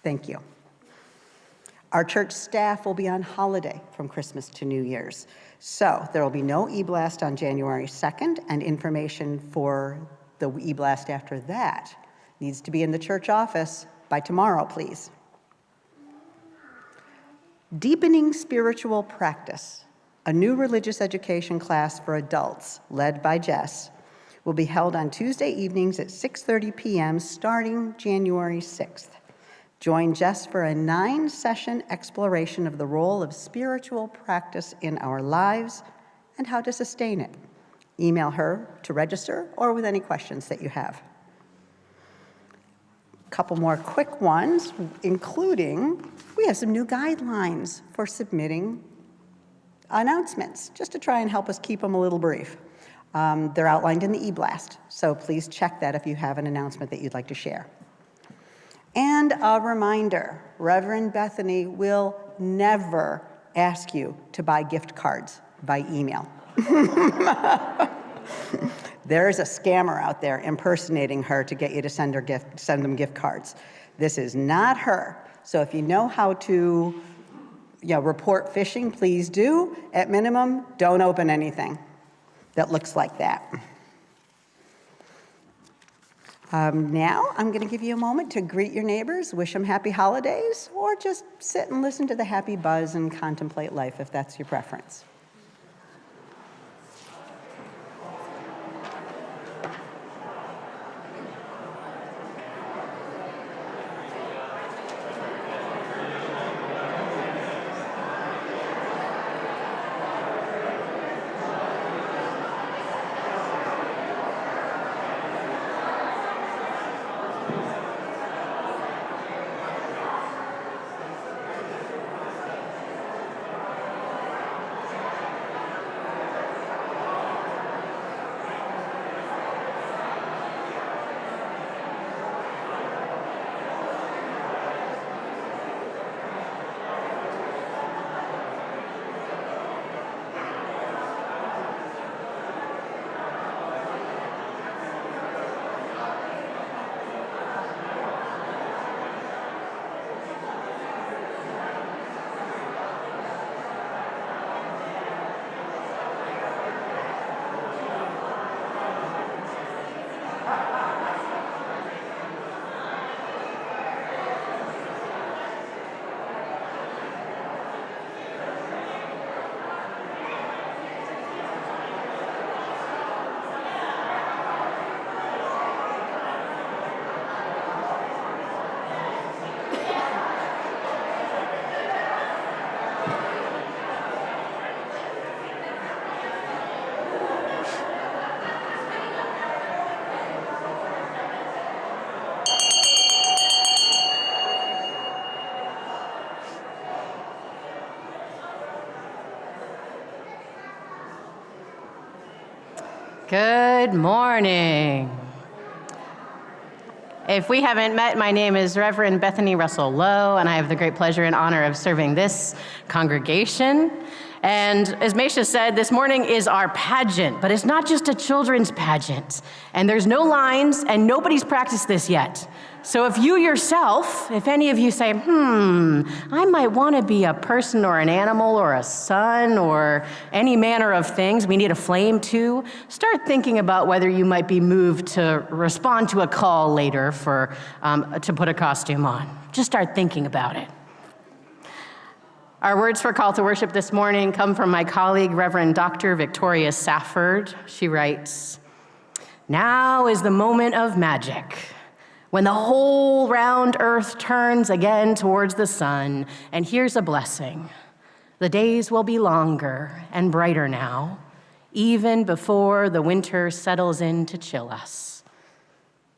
Thank you. Our church staff will be on holiday from Christmas to New Year's. So there will be no e-blast on January 2nd, and information for the e-blast after that needs to be in the church office by tomorrow, please. Deepening Spiritual Practice, a new religious education class for adults led by Jess, will be held on Tuesday evenings at 6:30 p.m. starting January 6th. Join Jess for a 9-session exploration of the role of spiritual practice in our lives and how to sustain it. Email her to register or with any questions that you have. A couple more quick ones, including we have some new guidelines for submitting announcements, just to try and help us keep them a little brief. They're outlined in the e-blast, so please check that if you have an announcement that you'd like to share. And a reminder, Reverend Bethany will never ask you to buy gift cards by email. There is a scammer out there impersonating her to get you to send them gift cards. This is not her. So if you know how to report phishing, please do. At minimum, don't open anything that looks like that. Now I'm going to give you a moment to greet your neighbors, wish them happy holidays, or just sit and listen to the happy buzz and contemplate life if that's your preference. Good morning. If we haven't met, my name is Reverend Bethany Russell-Lowe, and I have the great pleasure and honor of serving this congregation. And as Meisha said, this morning is our pageant, but it's not just a children's pageant. And there's no lines, and nobody's practiced this yet. So if you yourself, if any of you say, I might want to be a person or an animal or a sun or any manner of things, we need a flame too, start thinking about whether you might be moved to respond to a call later for to put a costume on. Just start thinking about it. Our words for call to worship this morning come from my colleague, Reverend Dr. Victoria Safford. She writes, "Now is the moment of magic, when the whole round earth turns again towards the sun, and here's a blessing. The days will be longer and brighter now, even before the winter settles in to chill us.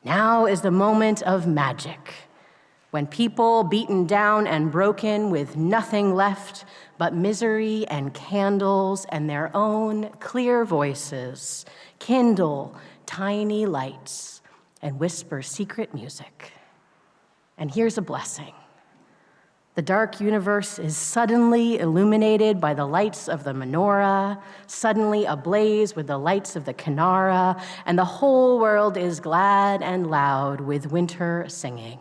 Now is the moment of magic, when people beaten down and broken with nothing left but misery and candles and their own clear voices kindle tiny lights and whisper secret music. And here's a blessing. The dark universe is suddenly illuminated by the lights of the menorah, suddenly ablaze with the lights of the kinara, and the whole world is glad and loud with winter singing.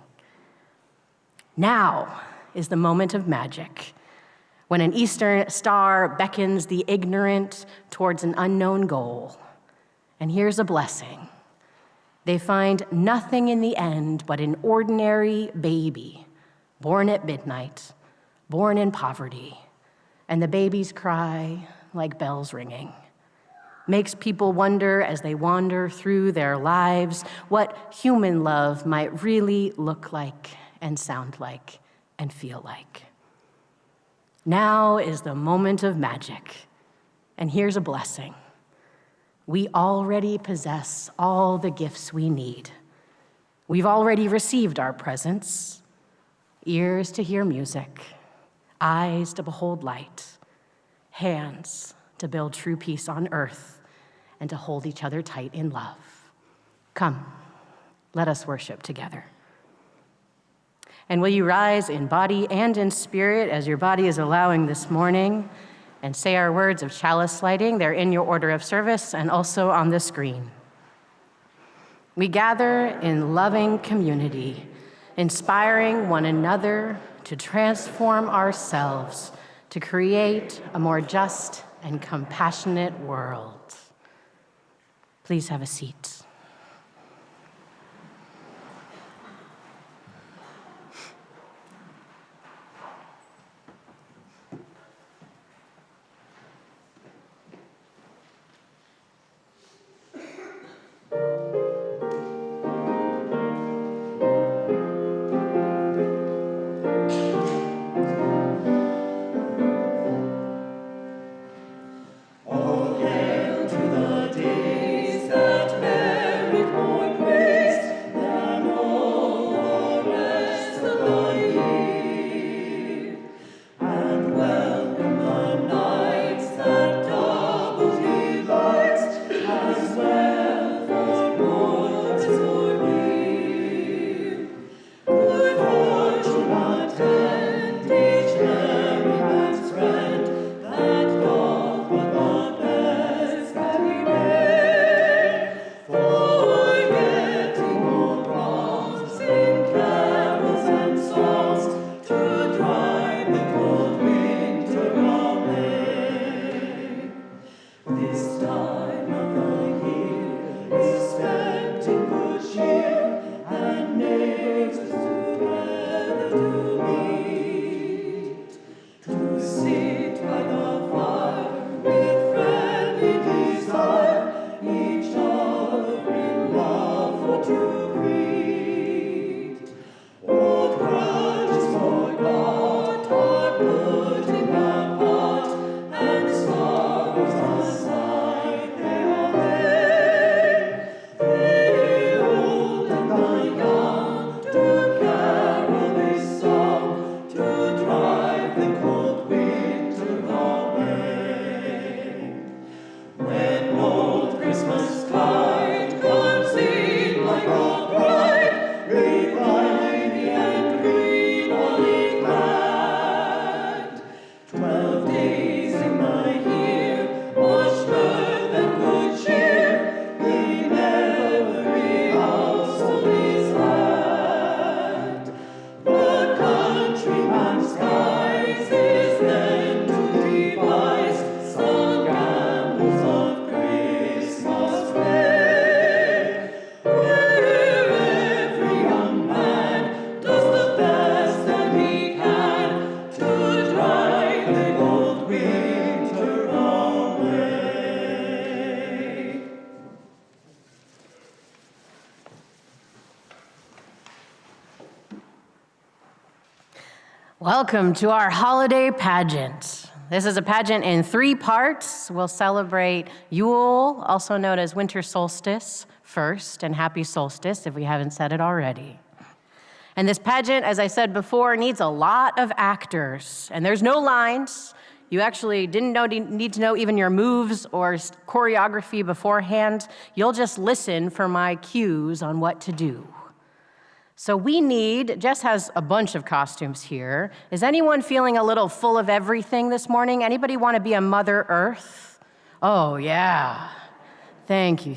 Now is the moment of magic, when an eastern star beckons the ignorant towards an unknown goal. And here's a blessing. They find nothing in the end but an ordinary baby, born at midnight, born in poverty, and the baby's cry, like bells ringing, makes people wonder as they wander through their lives what human love might really look like and sound like and feel like. Now is the moment of magic, and here's a blessing. We already possess all the gifts we need. We've already received our presents: ears to hear music, eyes to behold light, hands to build true peace on earth, and to hold each other tight in love. Come, let us worship together. And will you rise in body and in spirit as your body is allowing this morning, and say our words of chalice lighting. They're in your order of service and also on the screen. We gather in loving community, inspiring one another to transform ourselves to create a more just and compassionate world. Please have a seat. Welcome to our holiday pageant. This is a pageant in 3 parts. We'll celebrate Yule, also known as winter solstice, first, and happy solstice, if we haven't said it already. And this pageant, as I said before, needs a lot of actors, and there's no lines. You actually didn't need to know even your moves or choreography beforehand. You'll just listen for my cues on what to do. So Jess has a bunch of costumes here. Is anyone feeling a little full of everything this morning? Anybody want to be a Mother Earth? Oh, yeah. Thank you.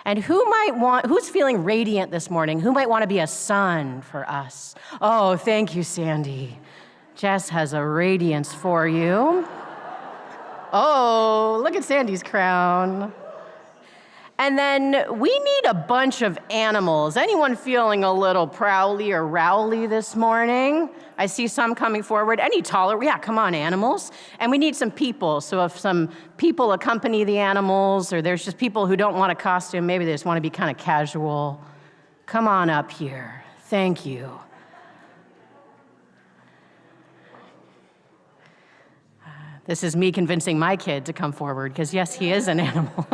And who's feeling radiant this morning? Who might want to be a sun for us? Oh, thank you, Sandy. Jess has a radiance for you. Oh, look at Sandy's crown. And then we need a bunch of animals. Anyone feeling a little prowly or rowly this morning? I see some coming forward. Any taller? Yeah, come on, animals. And we need some people. So if some people accompany the animals, or there's just people who don't want a costume, maybe they just want to be kind of casual, come on up here. Thank you. This is me convincing my kid to come forward, because yes, he is an animal.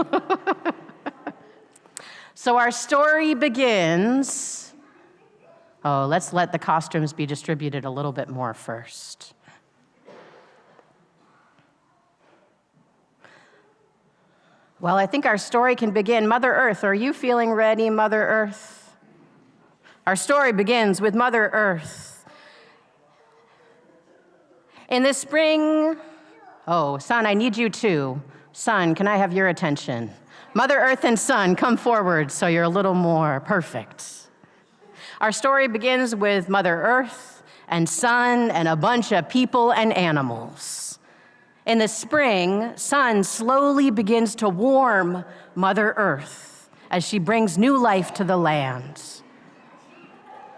So our story begins. Oh, let's let the costumes be distributed a little bit more first. Well, I think our story can begin. Mother Earth, are you feeling ready, Mother Earth? Our story begins with Mother Earth. In the spring, oh, Sun, I need you too. Sun, can I have your attention? Mother Earth and Sun, come forward so you're a little more perfect. Our story begins with Mother Earth and Sun and a bunch of people and animals. In the spring, Sun slowly begins to warm Mother Earth as she brings new life to the land.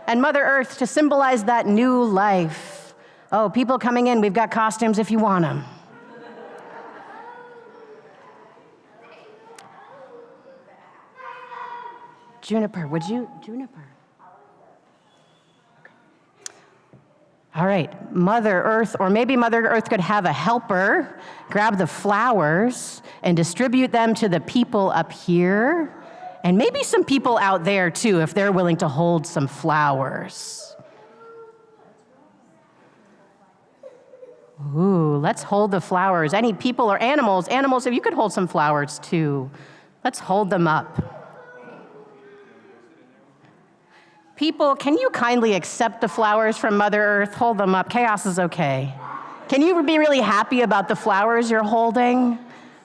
And Mother Earth, to symbolize that new life, oh, people coming in, we've got costumes if you want them. Juniper, would you? Juniper. Okay. All right, Mother Earth, or maybe Mother Earth could have a helper grab the flowers and distribute them to the people up here, and maybe some people out there too, if they're willing to hold some flowers. Ooh, let's hold the flowers. Any people or animals, if you could hold some flowers too, let's hold them up. People, can you kindly accept the flowers from Mother Earth? Hold them up. Chaos is okay. Can you be really happy about the flowers you're holding?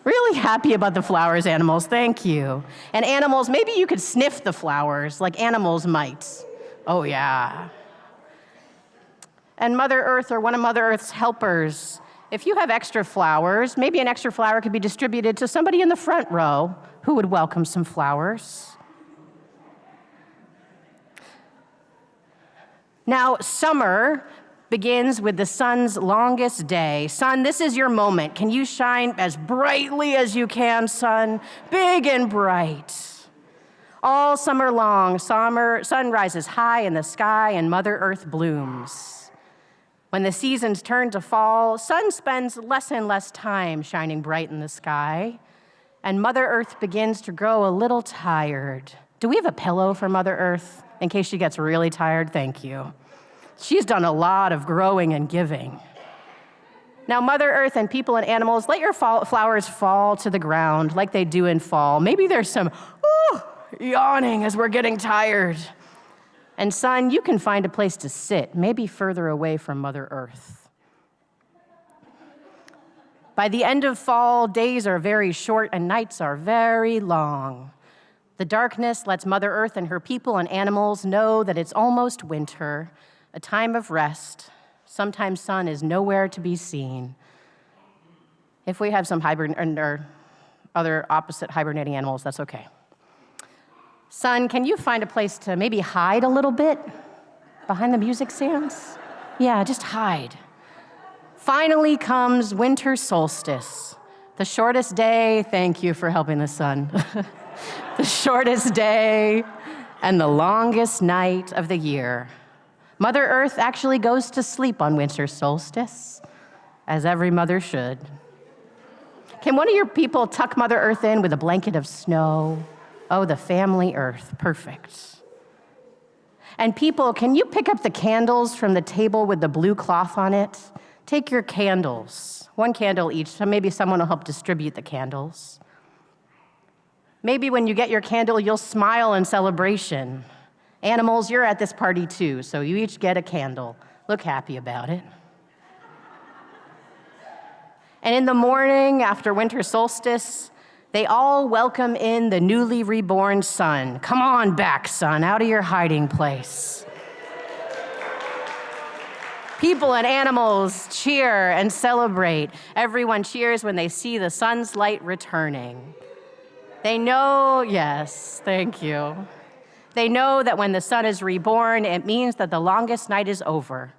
Really happy about the flowers, animals. Thank you. And animals, maybe you could sniff the flowers like animals might. Oh, yeah. And Mother Earth, or one of Mother Earth's helpers, if you have extra flowers, maybe an extra flower could be distributed to somebody in the front row who would welcome some flowers. Now, summer begins with the sun's longest day. Sun, this is your moment. Can you shine as brightly as you can, sun? Big and bright. All summer long, sun rises high in the sky and Mother Earth blooms. When the seasons turn to fall, sun spends less and less time shining bright in the sky, and Mother Earth begins to grow a little tired. Do we have a pillow for Mother Earth in case she gets really tired? Thank you. She's done a lot of growing and giving. Now, Mother Earth and people and animals, let your flowers fall to the ground like they do in fall. Maybe there's some yawning as we're getting tired. And Sun, you can find a place to sit, maybe further away from Mother Earth. By the end of fall, days are very short and nights are very long. The darkness lets Mother Earth and her people and animals know that it's almost winter, a time of rest. Sometimes Sun is nowhere to be seen. If we have some or other opposite hibernating animals, that's okay. Sun, can you find a place to maybe hide a little bit behind the music stands? Yeah, just hide. Finally comes winter solstice, the shortest day. Thank you for helping the sun. The shortest day and the longest night of the year. Mother Earth actually goes to sleep on winter solstice, as every mother should. Can one of your people tuck Mother Earth in with a blanket of snow? Oh, the family Earth, perfect. And people, can you pick up the candles from the table with the blue cloth on it? Take your candles, one candle each, so maybe someone will help distribute the candles. Maybe when you get your candle, you'll smile in celebration. Animals, you're at this party too, so you each get a candle. Look happy about it. And in the morning, after winter solstice, They all welcome in the newly reborn son. Come on back, son, out of your hiding place. People and animals cheer and celebrate. Everyone cheers when they see the sun's light returning. They know, yes, thank you. They know that when the sun is reborn, it means that the longest night is over.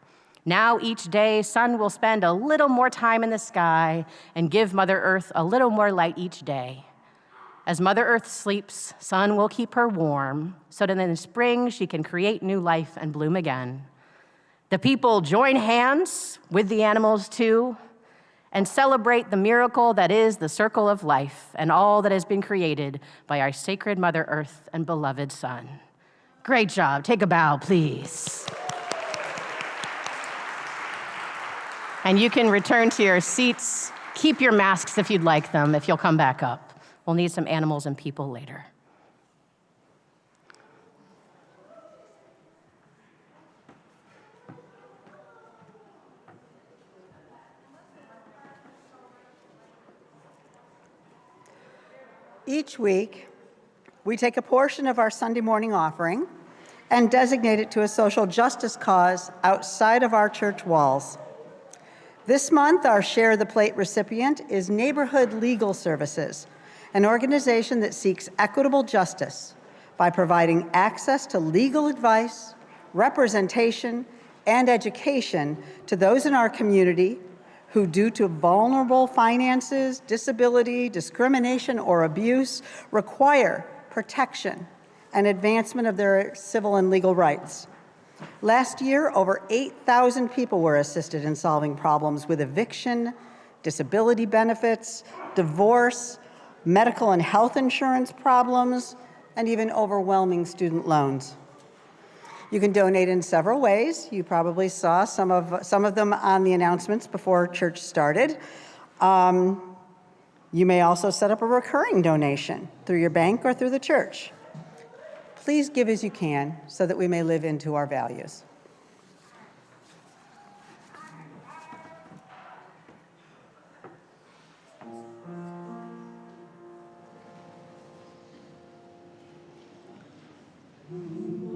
Now each day, sun will spend a little more time in the sky and give Mother Earth a little more light each day. As Mother Earth sleeps, sun will keep her warm so that in the spring she can create new life and bloom again. The people join hands with the animals too and celebrate the miracle that is the circle of life and all that has been created by our sacred Mother Earth and beloved Son. Great job. Take a bow, please. And you can return to your seats. Keep your masks if you'd like them, if you'll come back up. We'll need some animals and people later. Each week, we take a portion of our Sunday morning offering and designate it to a social justice cause outside of our church walls. This month, our Share the Plate recipient is Neighborhood Legal Services, an organization that seeks equitable justice by providing access to legal advice, representation, and education to those in our community who, due to vulnerable finances, disability, discrimination, or abuse, require protection and advancement of their civil and legal rights. Last year, over 8,000 people were assisted in solving problems with eviction, disability benefits, divorce, medical and health insurance problems, and even overwhelming student loans. You can donate in several ways. You probably saw some of them on the announcements before church started. You may also set up a recurring donation through your bank or through the church. Please give as you can so that we may live into our values. Wind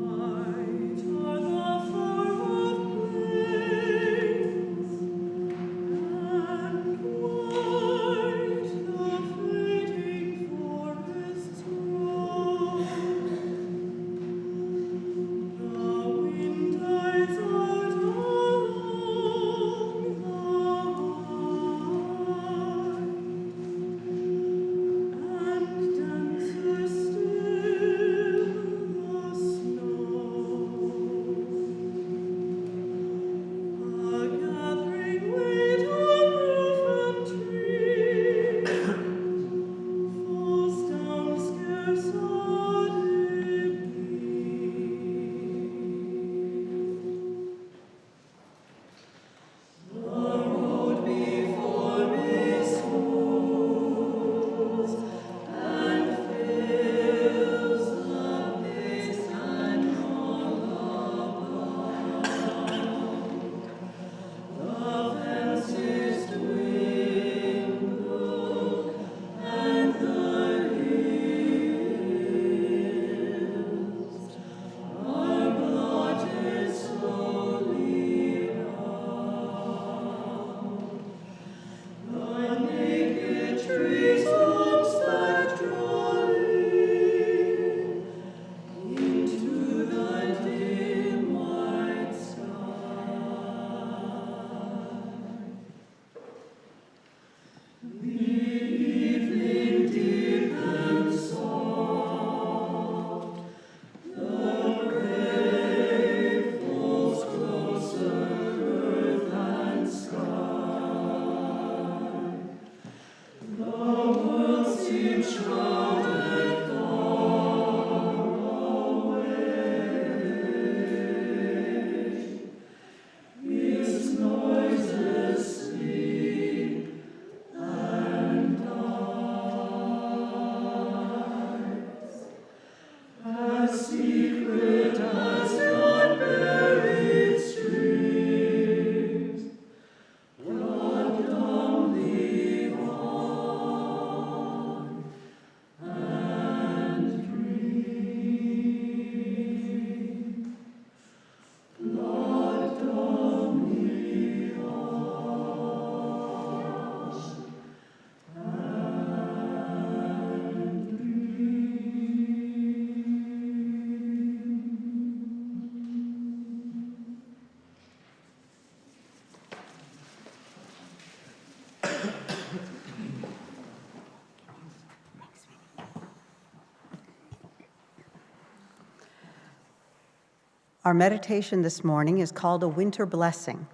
Our meditation this morning is called A Winter Blessing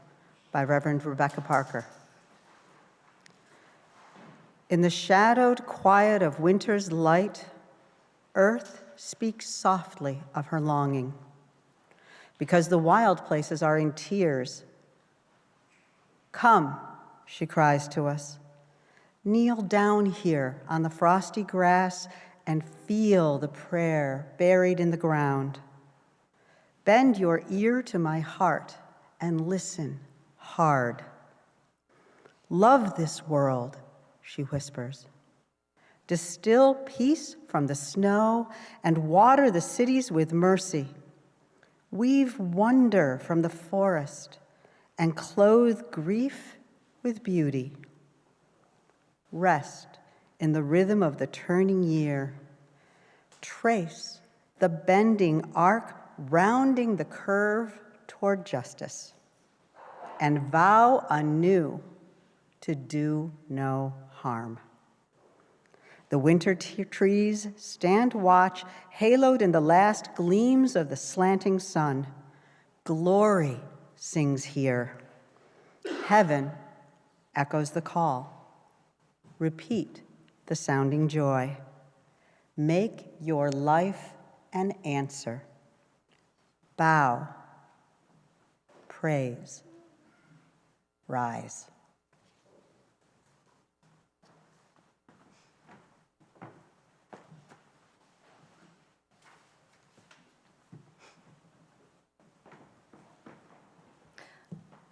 by Reverend Rebecca Parker. In the shadowed quiet of winter's light, earth speaks softly of her longing, because the wild places are in tears. Come, she cries to us, kneel down here on the frosty grass and feel the prayer buried in the ground. Bend your ear to my heart and listen hard. Love this world, she whispers. Distill peace from the snow and water the cities with mercy. Weave wonder from the forest and clothe grief with beauty. Rest in the rhythm of the turning year. Trace the bending arc rounding the curve toward justice, and vow anew to do no harm. The winter trees stand watch, haloed in the last gleams of the slanting sun. Glory sings here. Heaven echoes the call. Repeat the sounding joy. Make your life an answer. Bow, praise, rise.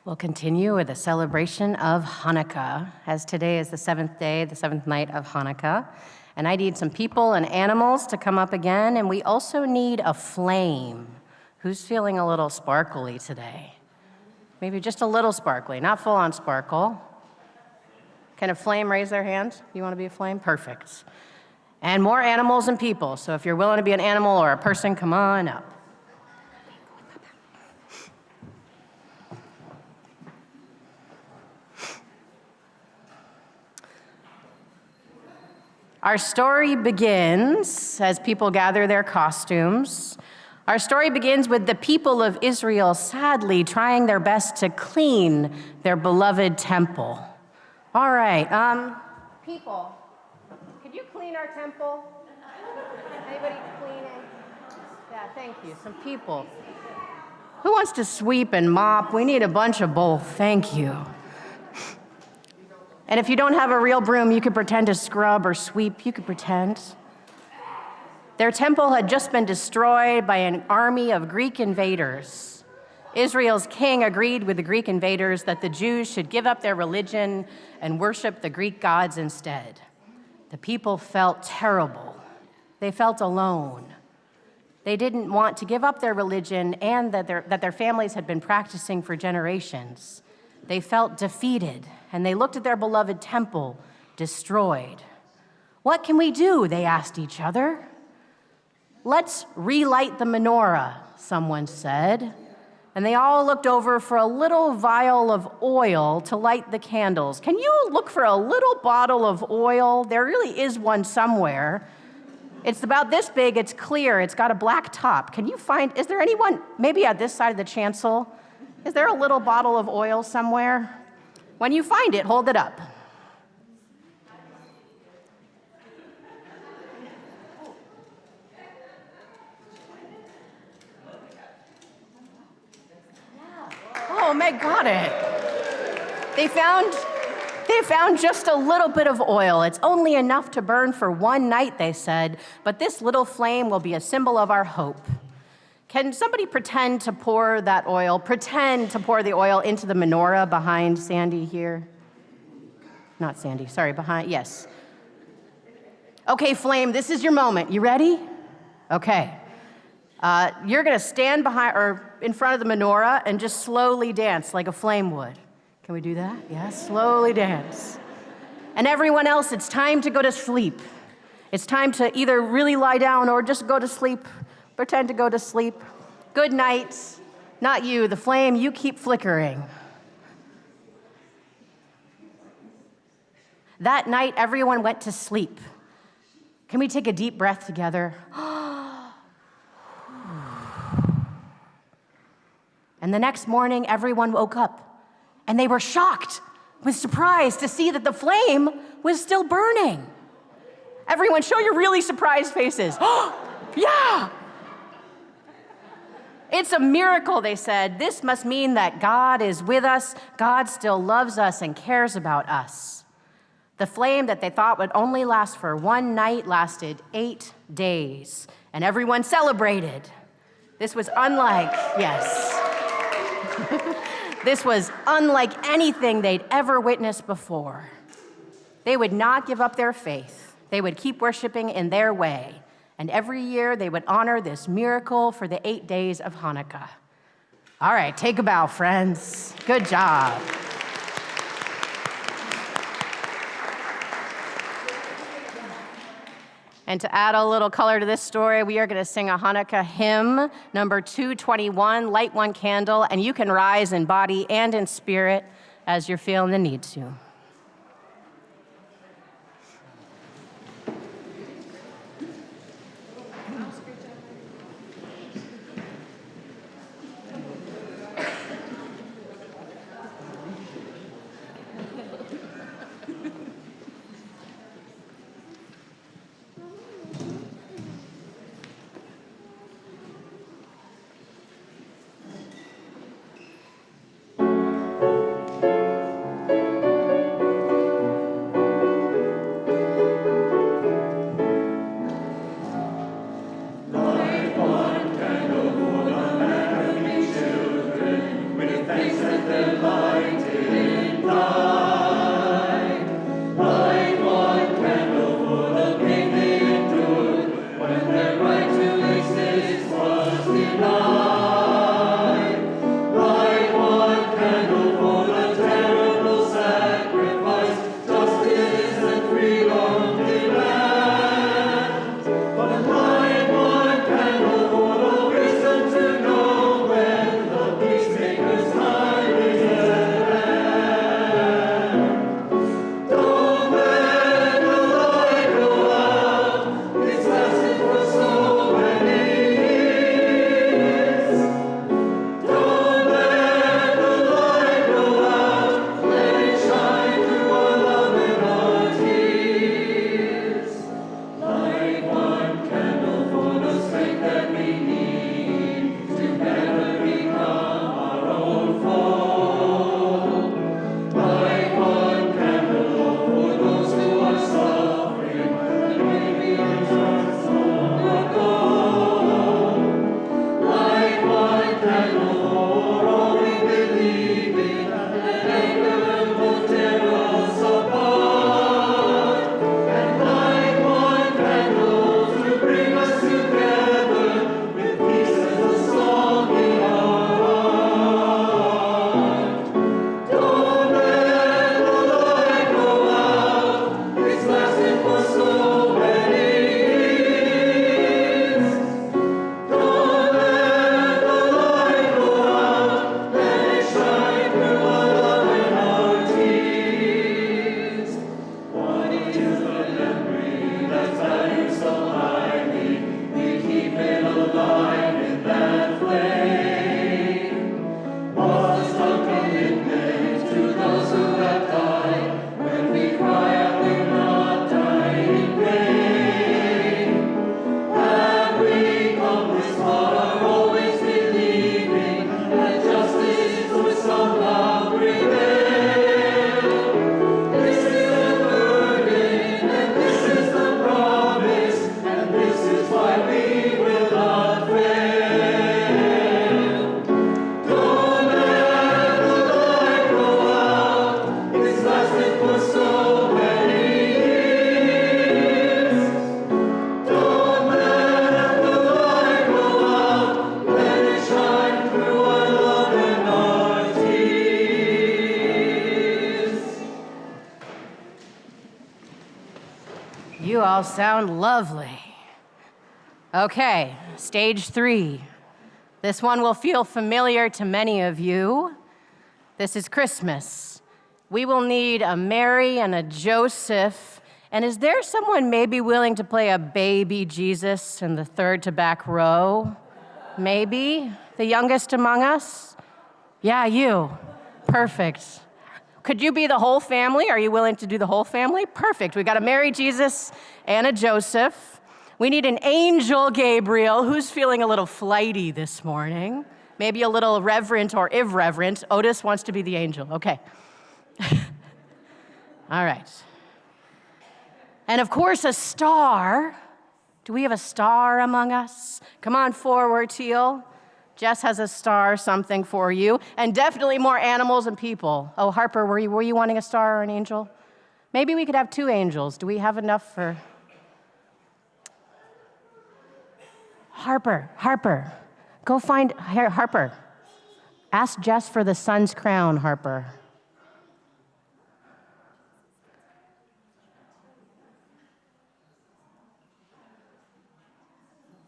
We'll continue with a celebration of Hanukkah, as today is the seventh day, the seventh night of Hanukkah. And I need some people and animals to come up again, and we also need a flame. Who's feeling a little sparkly today? Maybe just a little sparkly, not full on sparkle. Can a flame raise their hand? You want to be a flame? Perfect. And more animals and people. So if you're willing to be an animal or a person, come on up. Our story begins as people gather their costumes. Our story begins with the people of Israel sadly trying their best to clean their beloved temple. All right, people, could you clean our temple? Anybody cleaning? Yeah, thank you, some people. Who wants to sweep and mop? We need a bunch of both, thank you. And if you don't have a real broom, you could pretend to scrub or sweep, you could pretend. Their temple had just been destroyed by an army of Greek invaders. Israel's king agreed with the Greek invaders that the Jews should give up their religion and worship the Greek gods instead. The people felt terrible. They felt alone. They didn't want to give up their religion and that their families had been practicing for generations. They felt defeated, and they looked at their beloved temple destroyed. What can we do? They asked each other. Let's relight the menorah, someone said. And they all looked over for a little vial of oil to light the candles. Can you look for a little bottle of oil? There really is one somewhere. It's about this big, it's clear, it's got a black top. Can you find, is there anyone, maybe at this side of the chancel, is there a little bottle of oil somewhere? When you find it, hold it up. Oh, Meg got it. They found just a little bit of oil. It's only enough to burn for one night, they said, but this little flame will be a symbol of our hope. Can somebody pretend to pour that oil, pretend to pour the oil into the menorah behind Sandy here? Not Sandy, sorry, behind, yes. Okay, flame, this is your moment. You ready? Okay. You're gonna stand behind or in front of the menorah and just slowly dance like a flame would. Can we do that? Yeah, slowly dance. And everyone else, it's time to go to sleep. It's time to either really lie down or just go to sleep. Pretend to go to sleep. Good night. Not you, the flame, you keep flickering. That night, everyone went to sleep. Can we take a deep breath together? And the next morning, everyone woke up, and they were shocked with surprise to see that the flame was still burning. Everyone, show your really surprised faces. Oh, yeah! It's a miracle, they said. This must mean that God is with us. God still loves us and cares about us. The flame that they thought would only last for one night lasted 8 days, and everyone celebrated. This was unlike, yes. This was unlike anything they'd ever witnessed before. They would not give up their faith. They would keep worshiping in their way. And every year they would honor this miracle for the 8 days of Hanukkah. All right, take a bow, friends. Good job. And to add a little color to this story, we are going to sing a Hanukkah hymn, number 221, Light One Candle, and you can rise in body and in spirit as you're feeling the need to. You all sound lovely. Okay, stage 3. This one will feel familiar to many of you. This is Christmas. We will need a Mary and a Joseph. And is there someone maybe willing to play a baby Jesus in the third to back row? Maybe? The youngest among us? Yeah, you. Perfect. Could you be the whole family? Are you willing to do the whole family? Perfect. We got a Mary, Jesus, and a Joseph. We need an angel Gabriel. Who's feeling a little flighty this morning? Maybe a little reverent or irreverent. Otis wants to be the angel. Okay. All right. And of course, a star. Do we have a star among us? Come on forward, Teal. Jess has a star, something for you. And definitely more animals and people. Oh, Harper, were you wanting a star or an angel? Maybe we could have 2 angels. Do we have enough for... Harper, go find Harper. Ask Jess for the sun's crown, Harper.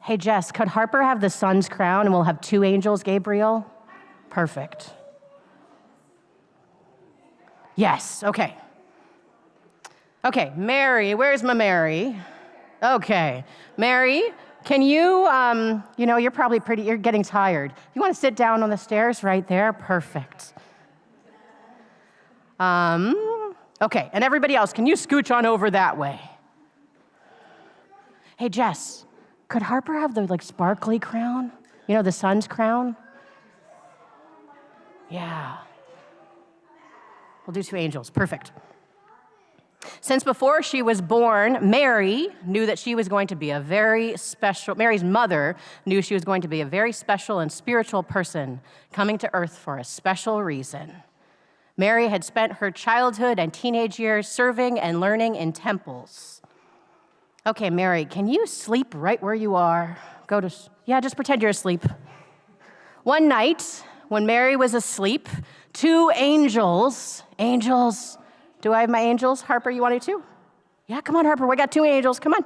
Hey, Jess, could Harper have the sun's crown and we'll have 2 angels, Gabriel? Perfect. Yes, okay. Okay, Mary, where's my Mary? Okay, Mary, can you, you're probably you're getting tired. You want to sit down on the stairs right there? Perfect. Okay, and everybody else, can you scooch on over that way? Hey, Jess, could Harper have the sparkly crown? You know, the sun's crown? Yeah. We'll do 2 angels, perfect. Since before she was born, Mary knew that she was going to be a very special, Mary's mother knew she was going to be a very special and spiritual person coming to earth for a special reason. Mary had spent her childhood and teenage years serving and learning in temples. Okay, Mary, can you sleep right where you are? Just pretend you're asleep. One night, when Mary was asleep, 2 angels, do I have my angels? Harper, you wanted 2? Yeah, come on, Harper, we got 2 angels, come on.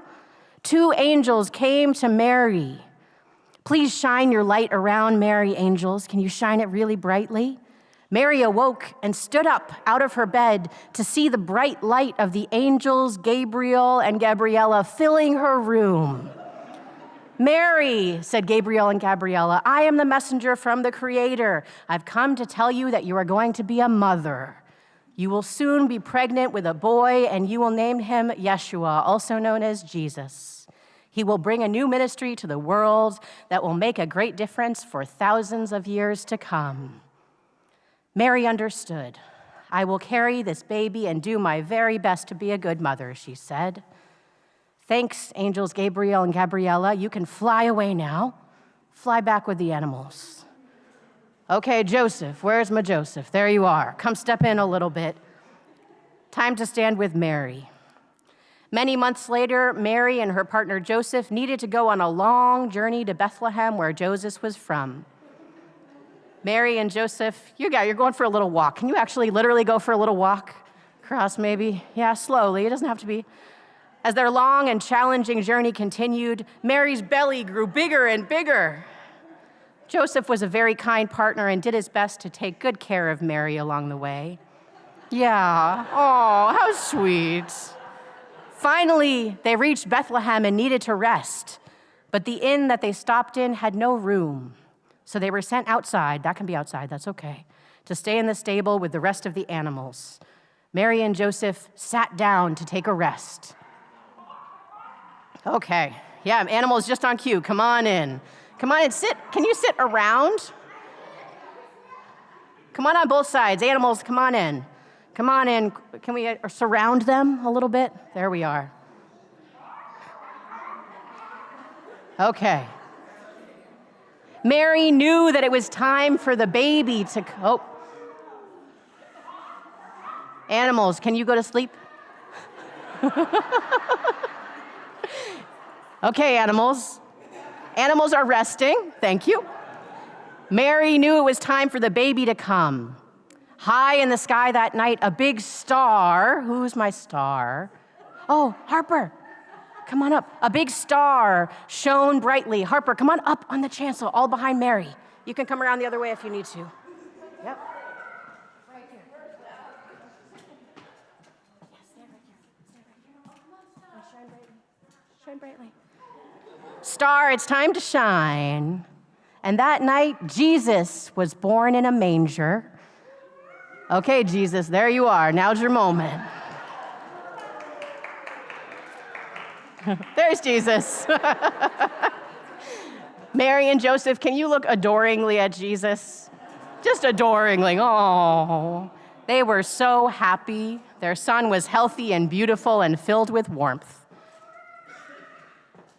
2 angels came to Mary. Please shine your light around Mary, angels. Can you shine it really brightly? Mary awoke and stood up out of her bed to see the bright light of the angels, Gabriel and Gabriella, filling her room. Mary, said Gabriel and Gabriella, I am the messenger from the Creator. I've come to tell you that you are going to be a mother. You will soon be pregnant with a boy, and you will name him Yeshua, also known as Jesus. He will bring a new ministry to the world that will make a great difference for thousands of years to come. Mary understood. I will carry this baby and do my very best to be a good mother, she said. Thanks, angels Gabriel and Gabriella. You can fly away now. Fly back with the animals. Okay, Joseph, where's my Joseph? There you are. Come step in a little bit. Time to stand with Mary. Many months later, Mary and her partner Joseph needed to go on a long journey to Bethlehem, where Joseph was from. Mary and Joseph, you're going for a little walk. Can you actually literally go for a little walk? Across maybe? Yeah, slowly. It doesn't have to be. As their long and challenging journey continued, Mary's belly grew bigger and bigger. Joseph was a very kind partner and did his best to take good care of Mary along the way. Yeah, oh, how sweet. Finally, they reached Bethlehem and needed to rest, but the inn that they stopped in had no room. So they were sent outside, that can be outside, that's okay, to stay in the stable with the rest of the animals. Mary and Joseph sat down to take a rest. Okay, yeah, animals just on cue, come on in. Come on and sit. Can you sit around? Come on both sides. Animals, come on in. Come on in. Can we surround them a little bit? There we are. Okay. Mary knew that it was time for the baby to... Oh. Animals, can you go to sleep? Okay, animals. Animals are resting, thank you. Mary knew it was time for the baby to come. High in the sky that night, a big star, who's my star? Oh, Harper, come on up. A big star shone brightly. Harper, come on up on the chancel, all behind Mary. You can come around the other way if you need to. Yep. Right here. Yes, stay right here. Oh, come on, shine brightly. Shine brightly. Star, it's time to shine. And that night, Jesus was born in a manger. Okay, Jesus, there you are. Now's your moment. There's Jesus. Mary and Joseph, can you look adoringly at Jesus? Just adoringly. Oh, they were so happy. Their son was healthy and beautiful and filled with warmth.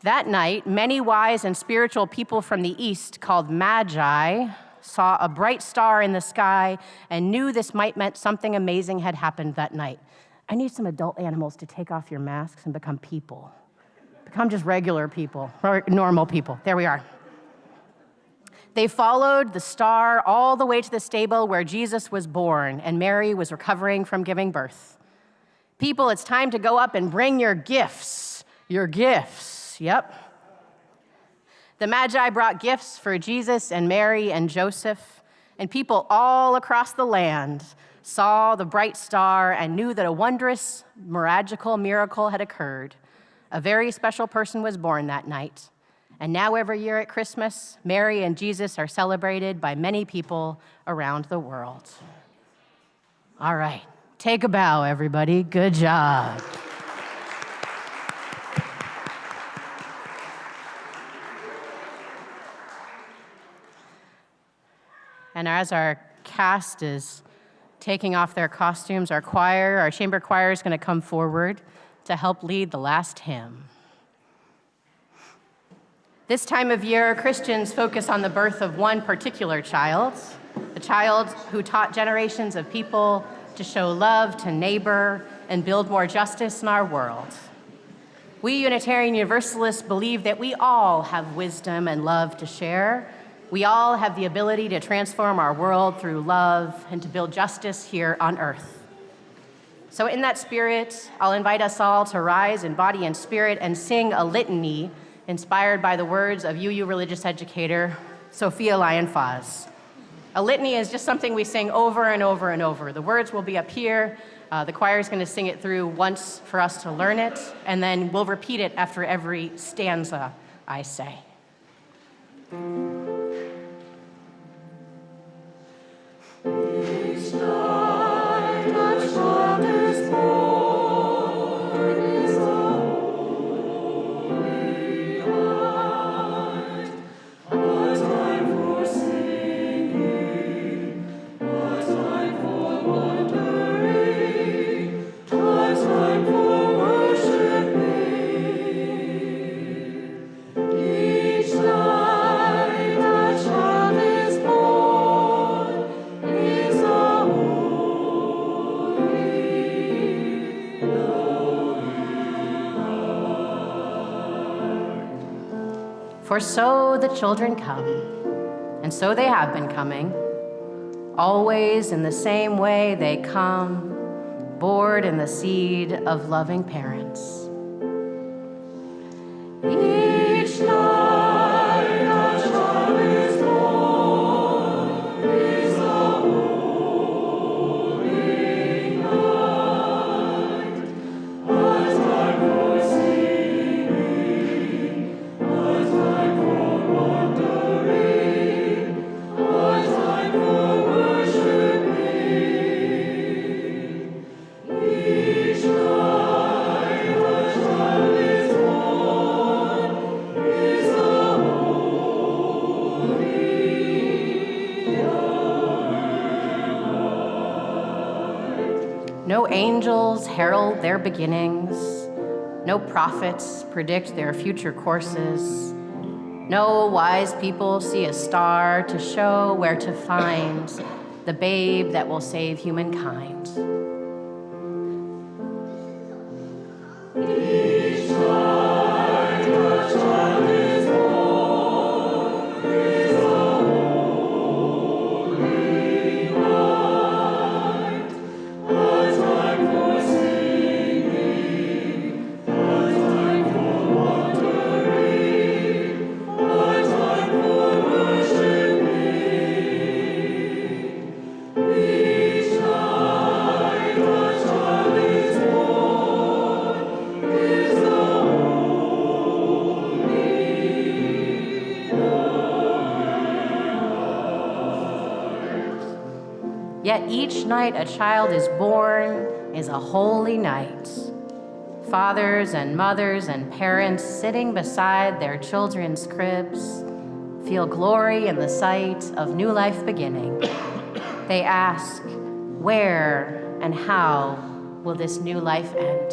That night, many wise and spiritual people from the east, called magi, saw a bright star in the sky and knew this might mean something amazing had happened that night. I need some adult animals to take off your masks and become people. Become just regular people, or normal people. There we are. They followed the star all the way to the stable where Jesus was born and Mary was recovering from giving birth. People, it's time to go up and bring your gifts. Your gifts, yep. The Magi brought gifts for Jesus and Mary and Joseph, and people all across the land saw the bright star and knew that a wondrous, magical miracle had occurred. A very special person was born that night. And now every year at Christmas, Mary and Jesus are celebrated by many people around the world. All right, take a bow, everybody. Good job. And as our cast is taking off their costumes, our chamber choir is going to come forward to help lead the last hymn. This time of year, Christians focus on the birth of one particular child, the child who taught generations of people to show love to neighbor and build more justice in our world. We Unitarian Universalists believe that we all have wisdom and love to share. We all have the ability to transform our world through love and to build justice here on earth. So in that spirit, I'll invite us all to rise in body and spirit and sing a litany inspired by the words of UU religious educator Sophia Lyon-Faz. A litany is just something we sing over and over and over. The words will be up here. The choir is going to sing it through once for us to learn it, and then we'll repeat it after every stanza I say. Each night a child is born, is a holy night, a time for singing, a time for wondering, a time for worshiping. Each night a child is born, is a For so the children come, and so they have been coming. Always in the same way they come, bored in the seed of loving parents. Each night a child is born, is a holy night, a time for singing, a time for wondering, a time for worshiping. Each night a child is born, is a holy night. No angels herald their beginnings. No prophets predict their future courses. No wise people see a star to show where to find the babe that will save humankind. Each night a child is born, is a holy night, a time for singing, a time for wondering, a time for worshiping. Each night a child is born, is yet each night a child is born is a holy night. Fathers and mothers and parents sitting beside their children's cribs feel glory in the sight of new life beginning. They ask, where and how will this new life end?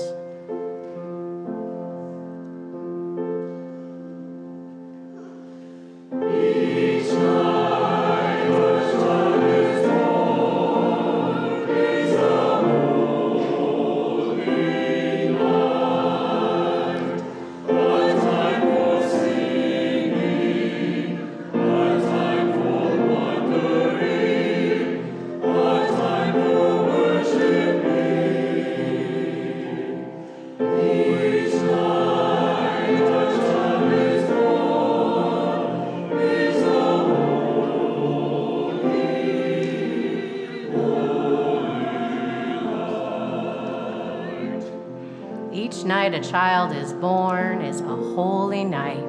Each night a child is born is a holy night,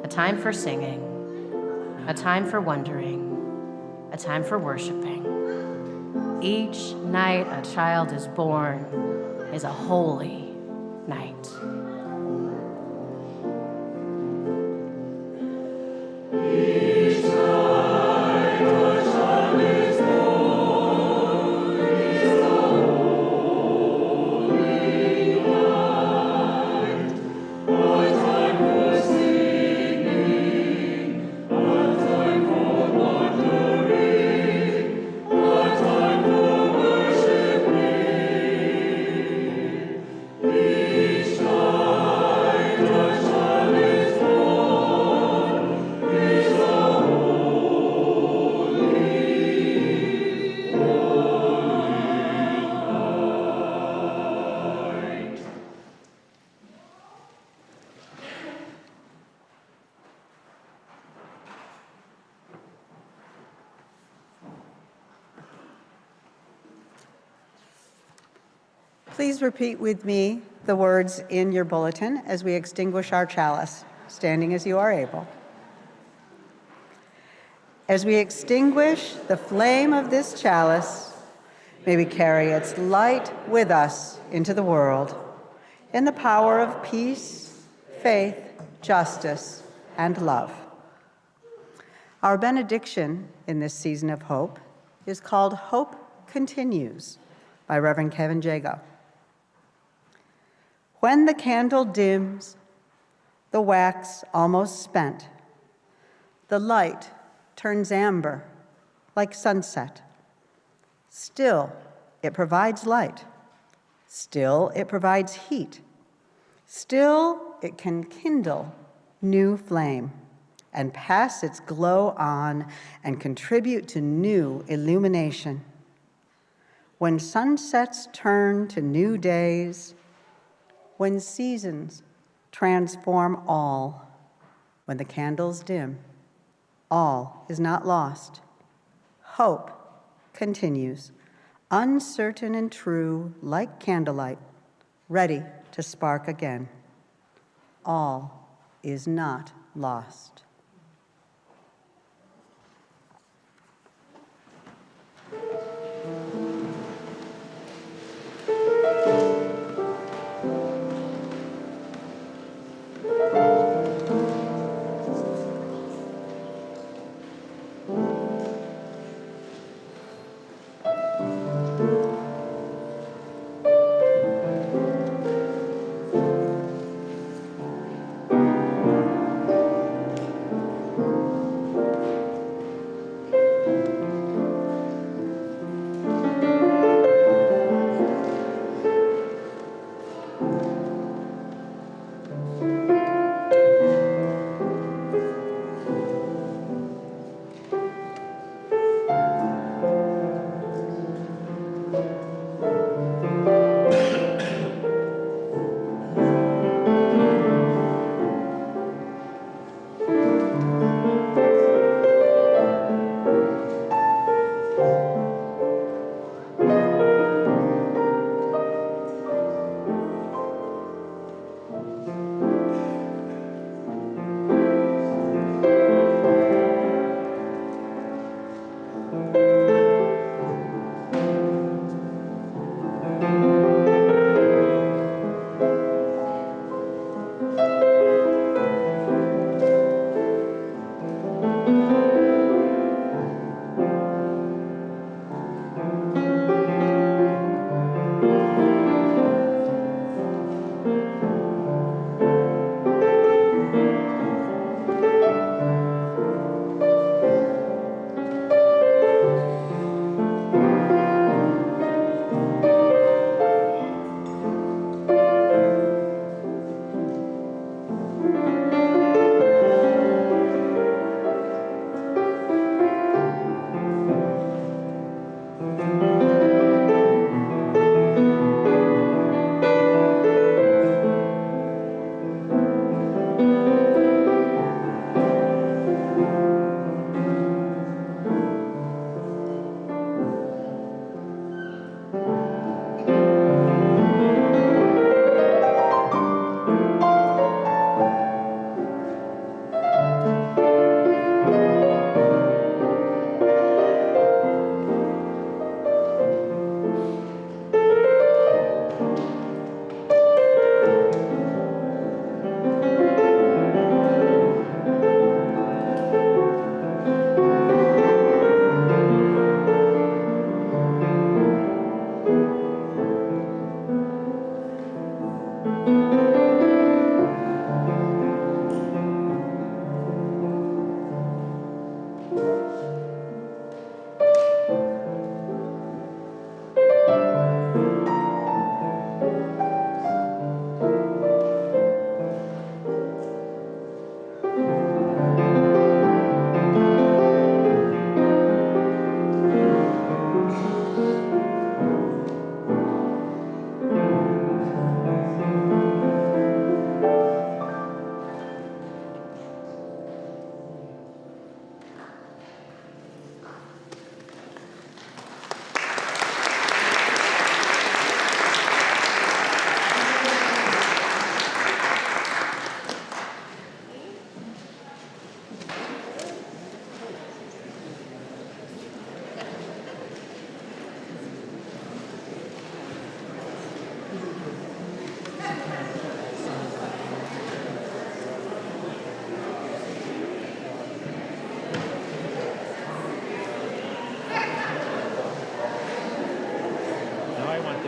a time for singing, a time for wondering, a time for worshiping. Each night a child is born is a holy night. Please repeat with me the words in your bulletin as we extinguish our chalice, standing as you are able. As we extinguish the flame of this chalice, may we carry its light with us into the world in the power of peace, faith, justice, and love. Our benediction in this season of hope is called Hope Continues by Reverend Kevin Jago. When the candle dims, the wax almost spent, the light turns amber like sunset. Still, it provides light. Still, it provides heat. Still, it can kindle new flame and pass its glow on and contribute to new illumination. When sunsets turn to new days, when seasons transform all, when the candles dim, all is not lost. Hope continues, uncertain and true like candlelight, ready to spark again. All is not lost.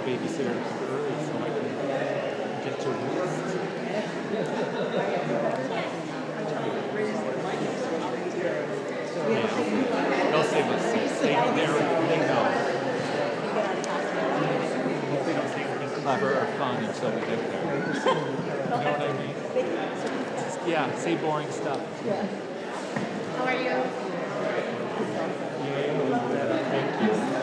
babysitter early so I can get to rest. Yeah. They'll save us. They know. They don't think we're clever or fun until we get there. You know what I mean? Yeah, say boring stuff. Yeah. How are you? Thank you.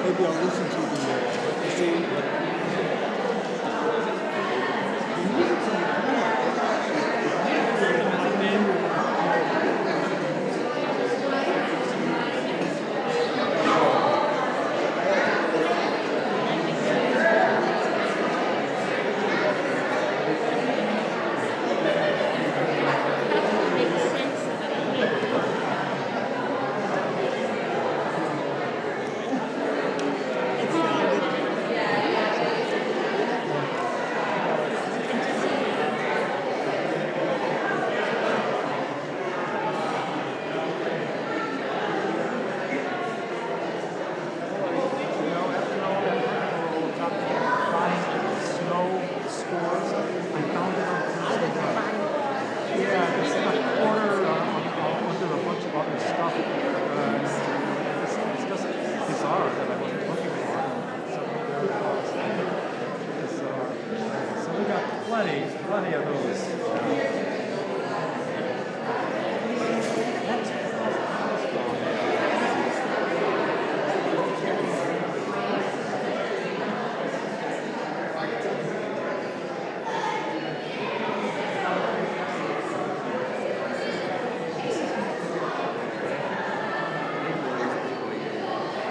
Maybe I'll listen to the plenty of those.